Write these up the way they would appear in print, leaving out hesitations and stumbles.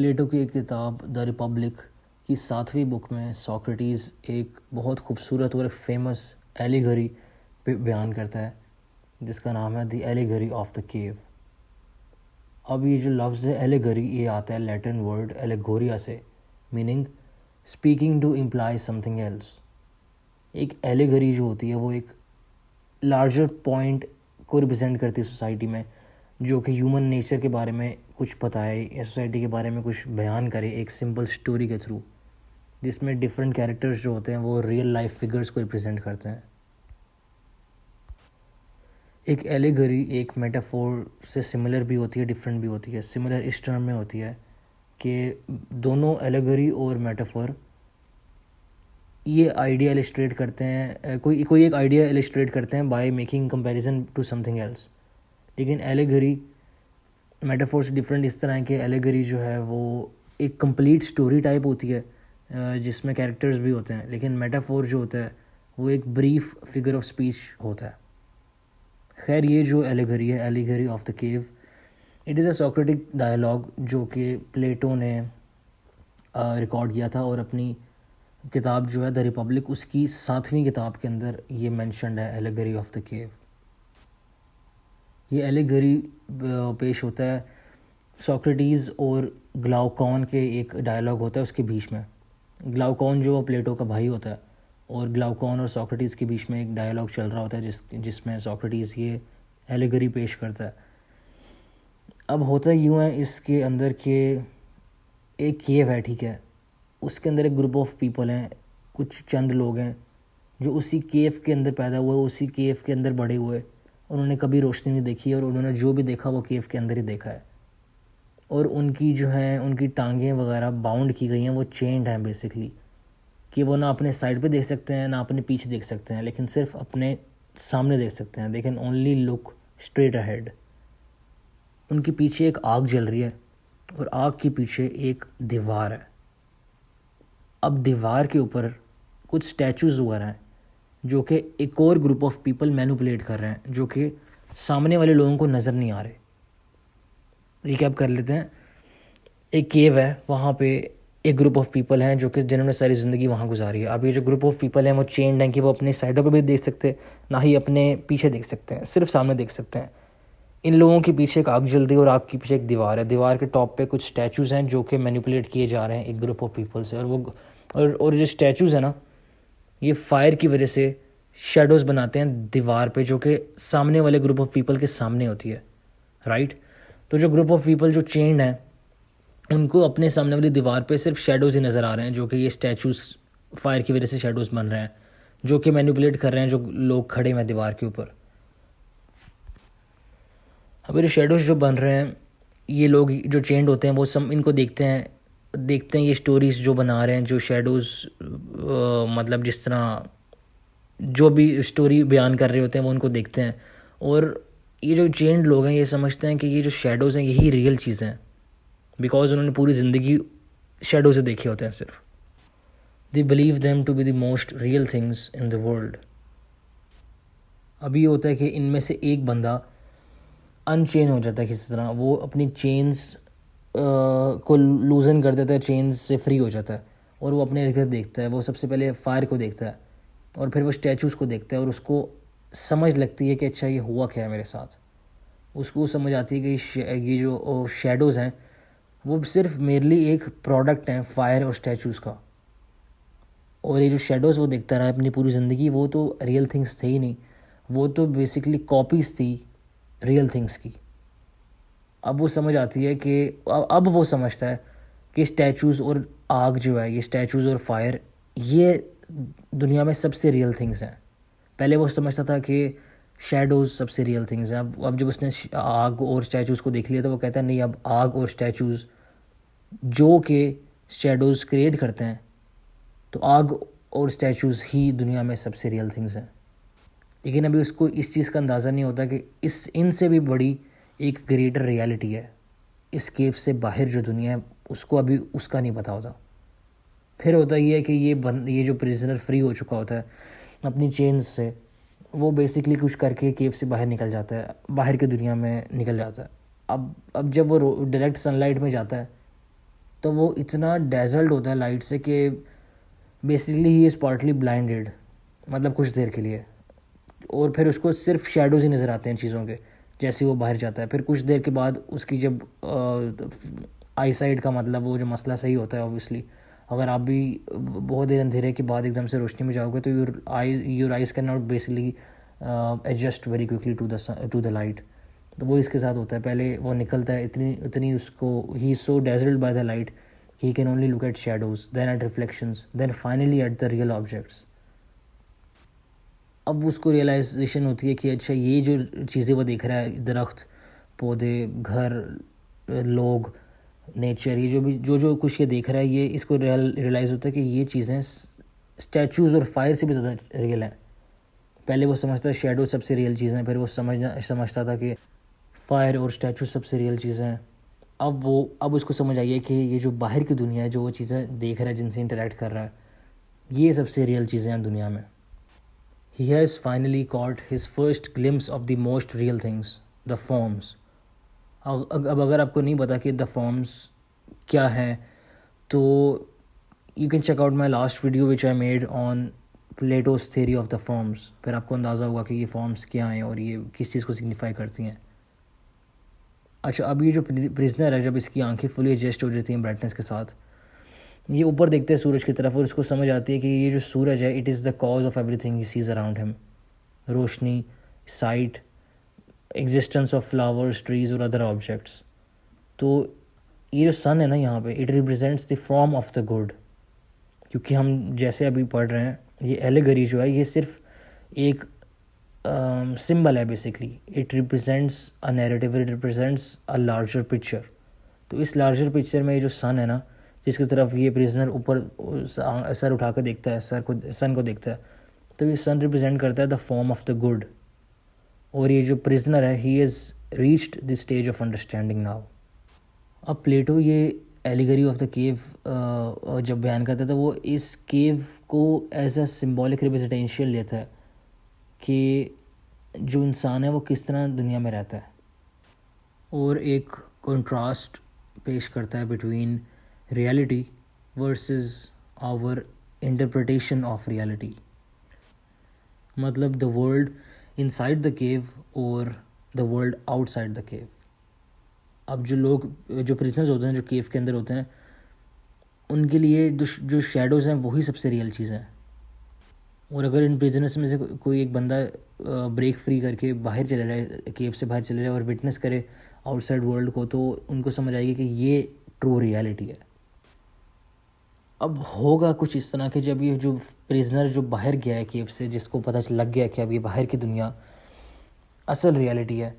प्लेटो की एक किताब द रिपब्लिक की 7वीं बुक में सोक्रेटिस एक बहुत खूबसूरत और फेमस एलिगरी पे बयान करता है जिसका नाम है the allegory of the cave. अब ये जो लफ्ज़ है एलिगरी, ये आता है लैटिन वर्ड एलेगोरिया से, meaning speaking to imply something else. एक एलिगरी जो होती है वो एक लार्जर पॉइंट को रिप्रेजेंट करती है सोसाइटी में, जो कि ह्यूमन नेचर के बारे में कुछ बताए या सोसाइटी के बारे में कुछ बयान करे एक सिंपल स्टोरी के थ्रू, जिसमें डिफरेंट कैरेक्टर्स जो होते हैं वो रियल लाइफ फिगर्स को रिप्रेजेंट करते हैं। एक एलिगरी एक मेटाफोर से सिमिलर भी होती है, डिफरेंट भी होती है। सिमिलर इस टर्म में होती है कि दोनों एलिगरी और मेटाफोर ये आइडिया इलिस्ट्रेट करते हैं, कोई एक आइडिया इलिस्ट्रेट करते हैं by making comparison to something else. लेकिन एलिगरी मेटाफोर से डिफरेंट इस तरह है कि एलिगरी जो है वो एक कंप्लीट स्टोरी टाइप होती है जिसमें कैरेक्टर्स भी होते हैं, लेकिन मेटाफोर जो होता है वो एक ब्रीफ फिगर ऑफ स्पीच होता है। खैर, ये जो एलिगरी है, allegory of the cave, it is a Socratic dialogue जो कि प्लेटो ने रिकॉर्ड किया था और अपनी किताब जो है द रिपब्लिक, उसकी 7वीं किताब के अंदर ये मेंशन्ड है एलिगरी ऑफ द केव। ये एलिगरी पेश होता है सोक्रेटिस और ग्लाउकॉन के एक डायलॉग होता है उसके बीच में। ग्लाउकॉन जो प्लेटो का भाई होता है और ग्लाउकॉन और सोक्रेटिस के बीच में एक डायलॉग चल रहा होता है जिसमें सोक्रेटिस ये एलिगरी पेश करता है। अब होता यूँ है इसके अंदर के एक केव है, ठीक है, उसके अंदर एक ग्रुप ऑफ पीपल हैं, कुछ चंद लोग हैं जो उसी केव के अंदर पैदा हुए, उसी केव के अंदर बड़े हुए। उन्होंने कभी रोशनी नहीं देखी और उन्होंने जो भी देखा वो केव के अंदर ही देखा है। और उनकी जो है उनकी टांगें वगैरह बाउंड की गई हैं, वो चेंड हैं बेसिकली, कि वो ना अपने साइड पे देख सकते हैं ना अपने पीछे देख सकते हैं, लेकिन सिर्फ अपने सामने देख सकते हैं। They can only look straight ahead. उनके पीछे एक आग जल रही है और आग के पीछे एक दीवार है। अब दीवार के ऊपर कुछ स्टैचूज़ वगैरह हैं जो कि एक और ग्रुप ऑफ पीपल मैनिपुलेट कर रहे हैं, जो कि सामने वाले लोगों को नज़र नहीं आ रहे। रिकैप कर लेते हैं। एक केव है, वहाँ पे एक ग्रुप ऑफ पीपल हैं जो कि जिन्होंने सारी ज़िंदगी वहाँ गुजारी है। अब ये जो ग्रुप ऑफ पीपल हैं वो चेंड हैं कि वो अपने साइडों पे भी देख सकते, ना ही अपने पीछे देख सकते हैं, सिर्फ सामने देख सकते हैं। इन लोगों के पीछे एक आग जल रही है और आग के पीछे एक दीवार है। दीवार के टॉप पे कुछ स्टैचूज़ हैं जो कि मैनिपुलेट किए जा रहे हैं एक ग्रुप ऑफ पीपल से। और वो और जो स्टैचूज़ हैं ना, ये फायर की वजह से शेडोज़ बनाते हैं दीवार पे, जो कि सामने वाले ग्रुप ऑफ पीपल के सामने होती है, राइट। तो जो ग्रुप ऑफ पीपल जो चेंड हैं उनको अपने सामने वाली दीवार पे सिर्फ शेडोज़ ही नज़र आ रहे हैं, जो कि ये स्टैचूज़ फायर की वजह से शेडोज़ बन रहे हैं, जो कि मैनिपुलेट कर रहे हैं जो लोग खड़े हैं दीवार के ऊपर। अब ये शेडोज़ जो बन रहे हैं, ये लोग जो चेंड होते हैं वो इनको देखते हैं ये स्टोरीज़ जो बना रहे हैं, जो शेडोज़ मतलब जिस तरह जो भी स्टोरी बयान कर रहे होते हैं वो उनको देखते हैं। और ये जो चेंड लोग हैं ये समझते हैं कि ये जो शेडोज़ हैं यही रियल चीज़ें हैं, बिकॉज उन्होंने पूरी ज़िंदगी शेडो से देखे होते हैं सिर्फ। They believe them to be the most real things in the world. अभी होता है कि इनमें से एक बंदा अनचेन हो जाता है किसी तरह, वो अपनी चेन्स को लूजन कर देता है, चेन्स से फ्री हो जाता है और वो अपने इर्द देखता है। वो सबसे पहले फायर को देखता है और फिर वो स्टैचूज़ को देखता है और उसको समझ लगती है कि अच्छा ये हुआ क्या है मेरे साथ। उसको समझ आती है कि ये जो शेडोज़ हैं वो सिर्फ मेरली एक प्रोडक्ट हैं फायर और स्टैचूज़ का। और ये जो शेडोज़ वो देखता रहा अपनी पूरी ज़िंदगी, वो तो रियल थिंग्स थे ही नहीं, वो तो बेसिकली कॉपीज़ थी रियल थिंग्स की। अब वो समझ आती है कि अब वो समझता है कि स्टैचूज़ और आग जो है, ये स्टैचूज़ और फायर, ये दुनिया में सबसे रियल थिंग्स हैं। पहले वो समझता था कि शेडोज़ सबसे रियल थिंग्स हैं। अब जब उसने आग और स्टैचूज़ को देख लिया तो वो कहता है नहीं, अब आग और स्टैचूज़ जो कि शेडोज़ क्रिएट करते हैं, तो आग और स्टैचूज़ ही दुनिया में सबसे रियल थिंग्स हैं। लेकिन अभी उसको इस चीज़ का अंदाज़ा नहीं होता कि इनसे भी बड़ी एक ग्रेटर रियलिटी है। इस केव से बाहर जो दुनिया है उसको अभी उसका नहीं पता होता। फिर होता ये है कि ये जो प्रिजनर फ्री हो चुका होता है अपनी चेन्स से, वो बेसिकली कुछ करके केव से बाहर निकल जाता है, बाहर की दुनिया में निकल जाता है। अब जब वो डायरेक्ट सनलाइट में जाता है तो वो इतना डेजल्ट होता है लाइट से कि basically he is partly blinded, मतलब कुछ देर के लिए, और फिर उसको सिर्फ शेडोज़ ही नज़र आते हैं चीज़ों के जैसे वो बाहर जाता है। फिर कुछ देर के बाद उसकी जब आई साइड का मतलब वो जो मसला सही होता है ऑब्वियसली, अगर आप भी बहुत देर अंधेरे के बाद एकदम से रोशनी में जाओगे तो your eyes can not basically adjust very quickly to the light. तो वो इसके साथ होता है, पहले वो निकलता है इतनी इतनी उसको ही so dazzled by the light he can only look at shadows, then at reflections, then finally at the real objects. अब उसको रियलाइजेशन होती है कि अच्छा ये जो चीज़ें वो देख रहा है, दरख्त, पौधे, घर, लोग, नेचर, ये जो भी जो कुछ ये देख रहा है, ये इसको रियलाइज़ होता है कि ये चीज़ें स्टैचूज़ और फायर से भी ज़्यादा रियल हैं। पहले वो समझता है शेडो सबसे रियल चीज़ें हैं, फिर वो समझता था कि फायर और स्टैचू सबसे रियल चीज़ें हैं। अब उसको समझ आई है कि ये जो बाहर की दुनिया है, जो वो चीज़ें देख रहा है, जिनसे इंटरेक्ट कर रहा है, ये सबसे रियल चीज़ें हैं दुनिया में। He has finally caught his first glimpse of the most real things, the forms. अब अगर आपको नहीं पता कि द फॉर्म्स क्या है, तो you can check out my last video which I made on Plato's theory of the forms. फिर आपको अंदाज़ा होगा कि ये फॉर्म्स क्या हैं और ये किस चीज़ को सिग्निफाई करती हैं। अच्छा, अब ये जो प्रिजनर है, जब इसकी आंखें फुली एडजस्ट हो जाती हैं ब्राइटनेस के साथ, ये ऊपर देखते हैं सूरज की तरफ और उसको समझ आती है कि ये जो सूरज है, it is the cause of everything he sees around him. Roshni, site, existence of flowers, trees और अदर ऑब्जेक्ट्स। तो ये जो सन है ना यहाँ पे, it represents the form of the good. क्योंकि हम जैसे अभी पढ़ रहे हैं, ये एलिगरी जो है, ये सिर्फ एक सिंबल है basically. It represents a narrative, it represents a larger picture. तो इस लार्जर पिक्चर में ये जो सन है ना, जिसकी तरफ ये प्रिजनर ऊपर सर उठा कर देखता है, सन को देखता है, तो ये सन रिप्रेजेंट करता है the form of the good. और ये जो प्रिजनर है, he is reached the stage of understanding now. अब प्लेटो ये एलिगरी ऑफ द केव जब बयान करता है, तो वो इस केव को एज अ सिम्बॉलिक रिप्रेजेंटेशन लेता है कि जो इंसान है वो किस तरह दुनिया में रहता है, और एक कंट्रास्ट पेश करता है between reality versus our interpretation of reality. मतलब the world inside the cave और the world outside the cave. अब जो प्रिजनर्स होते हैं, जो केव के अंदर होते हैं, उनके लिए जो शेडोज़ हैं वही सबसे रियल चीज़ हैं। और अगर इन प्रिजनर्स में से कोई एक बंदा ब्रेक फ्री करके बाहर चले जाए, केव से बाहर चले जाए और विटनेस करे आउटसाइड वर्ल्ड को, तो उनको समझ आएगी कि ये ट्रू रियलिटी है। अब होगा कुछ इस तरह के, जब ये जो प्रिजनर जो बाहर गया है केव से, जिसको पता लग गया कि अब ये बाहर की दुनिया असल रियलिटी है,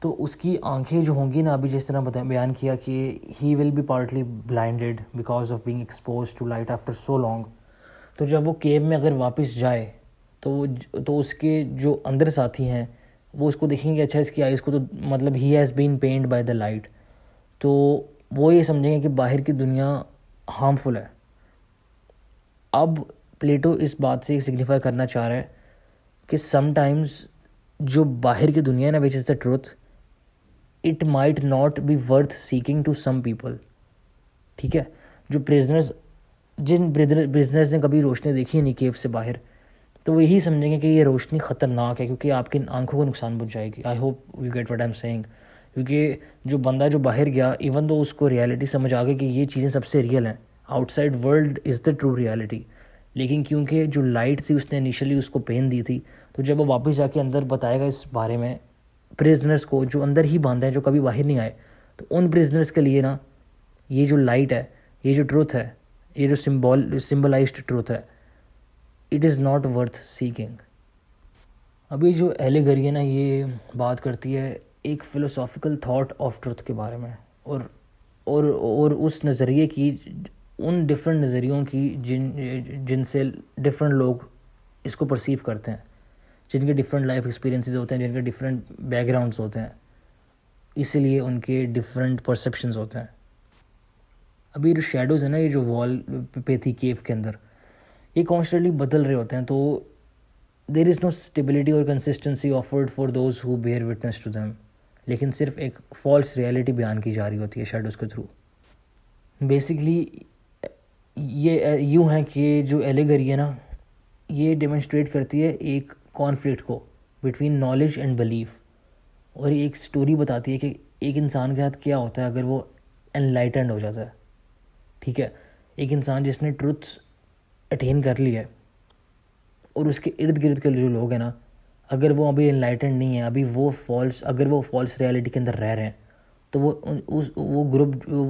तो उसकी आंखें जो होंगी ना, अभी जिस तरह बयान किया कि he will be partly blinded because of being expose to light after so long. तो जब वो केव में अगर वापस जाए, तो उसके जो अंदर साथी हैं वो उसको देखेंगे कि अच्छा, इसकी आइज़ को तो मतलब he has been pained by the light, तो वो ये समझेंगे कि बाहर की दुनिया हार्मफुल है। अब प्लेटो इस बात से सिग्निफाई करना चाह रहा है कि समटाइम्स जो बाहर की दुनिया है ना, which is the truth, it might not be worth seeking to some people. ठीक है, जिन प्रिजनर्स ने कभी रोशनी देखी नहीं केव से बाहर, तो वो यही समझेंगे कि ये रोशनी ख़तरनाक है क्योंकि आपकी आंखों को नुकसान पहुंच जाएगी। I hope you get what I am saying. क्योंकि जो बंदा जो बाहर गया, इवन तो उसको रियलिटी समझ आ गई कि ये चीज़ें सबसे रियल हैं, outside world is the true reality, लेकिन क्योंकि जो लाइट थी उसने इनिशियली उसको पेन दी थी, तो जब वो वापस जाके अंदर बताएगा इस बारे में प्रिजनर्स को जो अंदर ही बांधे हैं, जो कभी बाहर नहीं आए, तो उन प्रिजनर्स के लिए ना ये जो लाइट है, ये जो ट्रूथ है, ये जो सिम्बलाइज्ड ट्रूथ है, it is not worth seeking. अभी जो एलिगरी है ना, ये बात करती है एक फ़िलोसॉफिकल थॉट ऑफ ट्रुथ के बारे में, और उस नज़रिए की, उन डिफरेंट नज़रियों की जिनसे डिफरेंट लोग इसको परसीव करते हैं, जिनके डिफरेंट लाइफ एक्सपीरियंसेस होते हैं, जिनके डिफरेंट बैकग्राउंड्स होते हैं, इसीलिए उनके डिफरेंट परसेप्शंस होते हैं। अभी जो शेडोज़ है ना, ये जो वॉल पे थी केव के अंदर, ये कॉन्स्टेंटली बदल रहे होते हैं, तो देयर इज़ नो स्टेबिलिटी और consistency offered for those who bear witness to them. लेकिन सिर्फ एक फॉल्स रियलिटी बयान की जा रही होती है शेडोज़ के थ्रू। बेसिकली ये यूँ है कि जो एलिगरी है ना, ये डेमोन्स्ट्रेट करती है एक कॉन्फ्लिक्ट को बिटवीन नॉलेज एंड बिलीफ, और एक स्टोरी बताती है कि एक इंसान के साथ क्या होता है अगर वो एनलाइटेंड हो जाता है। ठीक है, एक इंसान जिसने ट्रुथ अटेन कर लिया है, और उसके इर्द गिर्द के जो लोग हैं ना, अगर वो अभी एनलाइटेंड नहीं है, अभी वो अगर वो फॉल्स रियलिटी के अंदर रह रहे हैं, तो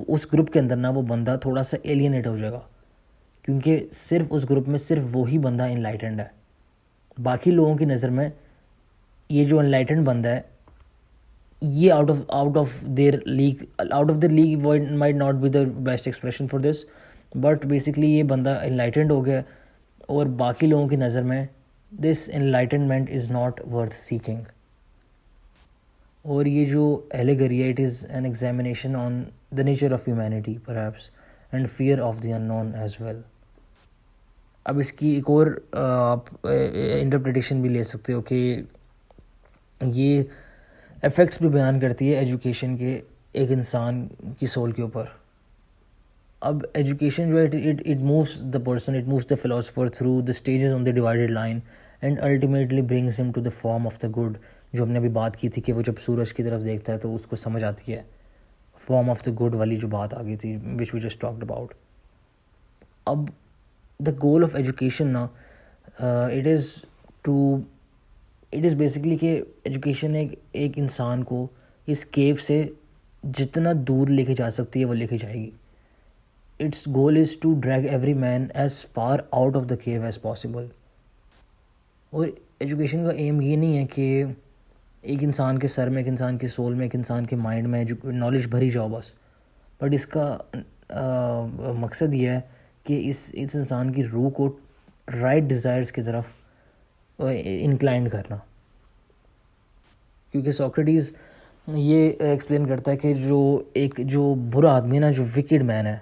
उस ग्रुप के अंदर ना वो बंदा थोड़ा सा एलियनेट हो जाएगा, क्योंकि सिर्फ उस ग्रुप में सिर्फ वो ही बंदा एनलाइटेंड है। बाकी लोगों की नज़र में ये जो एनलाइटेंड बंदा है, ये out of their league might not be the best expression for this, but basically ये बंदा एनलाइटेंड हो गया, और बाकी लोगों की नज़र में this enlightenment is not worth seeking. और ये जो एलिगरी है, it is an examination on the nature of humanity perhaps and fear of the unknown as well. अब इसकी एक और आप इंटरप्रिटेशन भी ले सकते हो कि ये इफ़ेक्ट्स भी बयान करती है एजुकेशन के एक इंसान की सोल के ऊपर। अब एजुकेशन जो है, it moves the person, it moves the philosopher through the stages on the divided line and ultimately brings him to the form of the good. जो हमने अभी बात की थी कि वो जब सूरज की तरफ देखता है तो उसको समझ आती है, फॉर्म ऑफ द गुड वाली जो बात आ गई थी, which we just talked about. अब द गोल ऑफ एजुकेशन ना, इट इज़ बेसिकली कि एजुकेशन एक इंसान को इस केव से जितना दूर लेके जा सकती है वो लेके जाएगी। Its goal is to drag every man as far out of the cave as possible. और एजुकेशन का एम ये नहीं है कि एक इंसान के सर में, एक इंसान की सोल में, एक इंसान के माइंड में नॉलेज भरी जाओ बस, बट इसका मकसद ये है कि इस इंसान की रूह को राइट डिज़ायर्स की तरफ इंक्लाइन करना। क्योंकि सोक्रेटिस ये एक्सप्लेन करता है कि जो बुरा आदमी है ना, जो विकेड मैन है,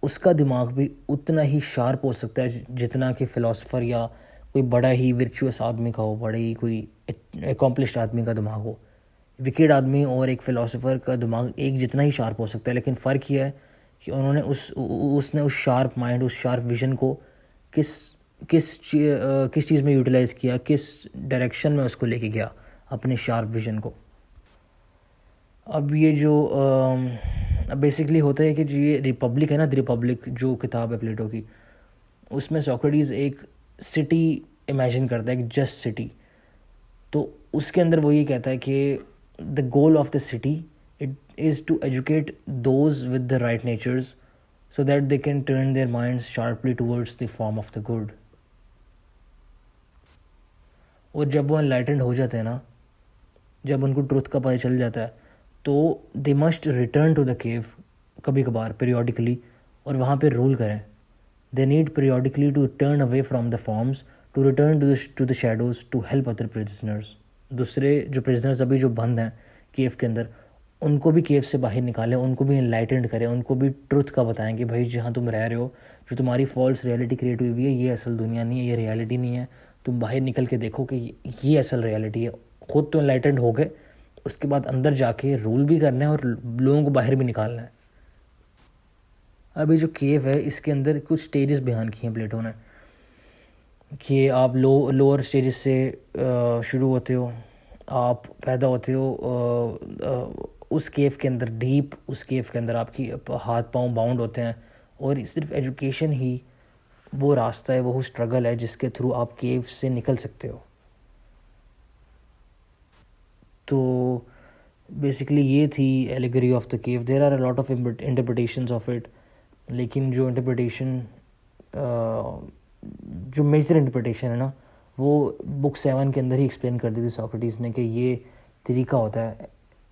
उसका दिमाग भी उतना ही शार्प हो सकता है जितना कि फ़िलासफ़र या कोई बड़ा ही वर्चुअस आदमी का हो, बड़ा ही कोई एकम्प्लिश्ड आदमी का दिमाग हो। विकेड आदमी और एक फ़िलासफ़र का दिमाग एक जितना ही शार्प हो सकता है, लेकिन फ़र्क यह है कि उन्होंने उसने उस शार्प माइंड, उस शार्प विज़न को किस चीज़ में यूटिलाइज़ किया, किस डायरेक्शन में उसको लेके गया अपने शार्प विज़न को। अब ये जो बेसिकली होता है कि जो ये रिपब्लिक है ना, द रिपब्लिक जो किताब है प्लेटो की, उसमें सोक्रेटिस एक सिटी इमेजिन करता है, एक जस्ट सिटी। तो उसके अंदर वो ये कहता है कि the goal of the city it is to educate those with the right natures so that they can turn their minds sharply towards the form of the good. और जब वो एनलाइटेंड हो जाते हैं ना, जब उनको ट्रुथ का पता चल जाता है, तो they must return to the cave कभी कभार, पीरियोडिकली, और वहाँ पे रूल करें। They need periodically to turn away from the forms, to return to the shadows, to help other prisoners. दूसरे जो प्रिजनर्स अभी जो बंद हैं केव के अंदर, उनको भी केव से बाहर निकालें, उनको भी एनलाइटेंड करें, उनको भी ट्रुथ का बताएं कि भाई जहाँ तुम रह रहे हो, जो तुम्हारी फॉल्स रियलिटी क्रिएट हुई है, ये असल दुनिया नहीं है, ये रियलिटी नहीं है। तुम बाहर निकल के देखो कि ये असल रियलिटी है। खुद तो एनलाइटेंड हो गए, उसके बाद अंदर जाके रूल भी करना है और लोगों को बाहर भी निकालना है। अभी जो केव है, इसके अंदर कुछ स्टेजेस बयान किए हैं प्लेटो ने, कि आप लोअर स्टेजेस से शुरू होते हो, आप पैदा होते हो उस केव के अंदर, डीप उस केव के अंदर आपकी हाथ पांव बाउंड होते हैं, और सिर्फ एजुकेशन ही वो रास्ता है, वो स्ट्रगल है जिसके थ्रू आप केव से निकल सकते हो। तो बेसिकली ये थी allegory of the cave. There are a lot of interpretations of it, लेकिन जो इंटरप्रिटेशन जो मेजर इंटरप्रिटेशन है ना, वो बुक 7 के अंदर ही एक्सप्लेन कर दी थी सोक्रेटिस ने, कि ये तरीका होता है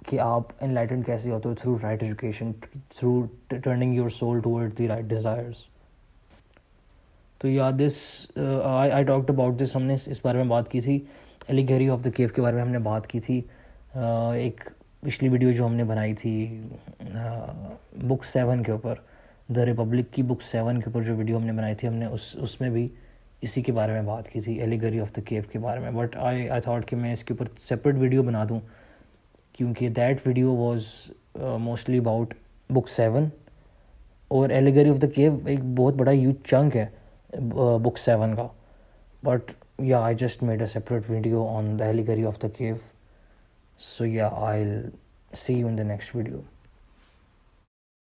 कि आप एनलाइटेंड कैसे होते हो, through right education, through turning your soul toward the right desires. तो या this I talked about this, हमने इस बारे में बात की थी, एलिगरी ऑफ द केव के बारे में हमने बात की थी एक पिछली वीडियो जो हमने बनाई थी बुक 7 के ऊपर, द रिपब्लिक की बुक 7 के ऊपर जो वीडियो हमने बनाई थी, हमने उसमें भी इसी के बारे में बात की थी, एलिगरी ऑफ द केव के बारे में। बट आई थॉट कि मैं इसके ऊपर सेपरेट वीडियो बना दूं, क्योंकि that video was mostly about book 7 और एलिगरी ऑफ द केव एक बहुत बड़ा ह्यूज चंक है बुक 7 का. बट या I just made a separate video on the allegory of the cave. So yeah, I'll see you in the next video.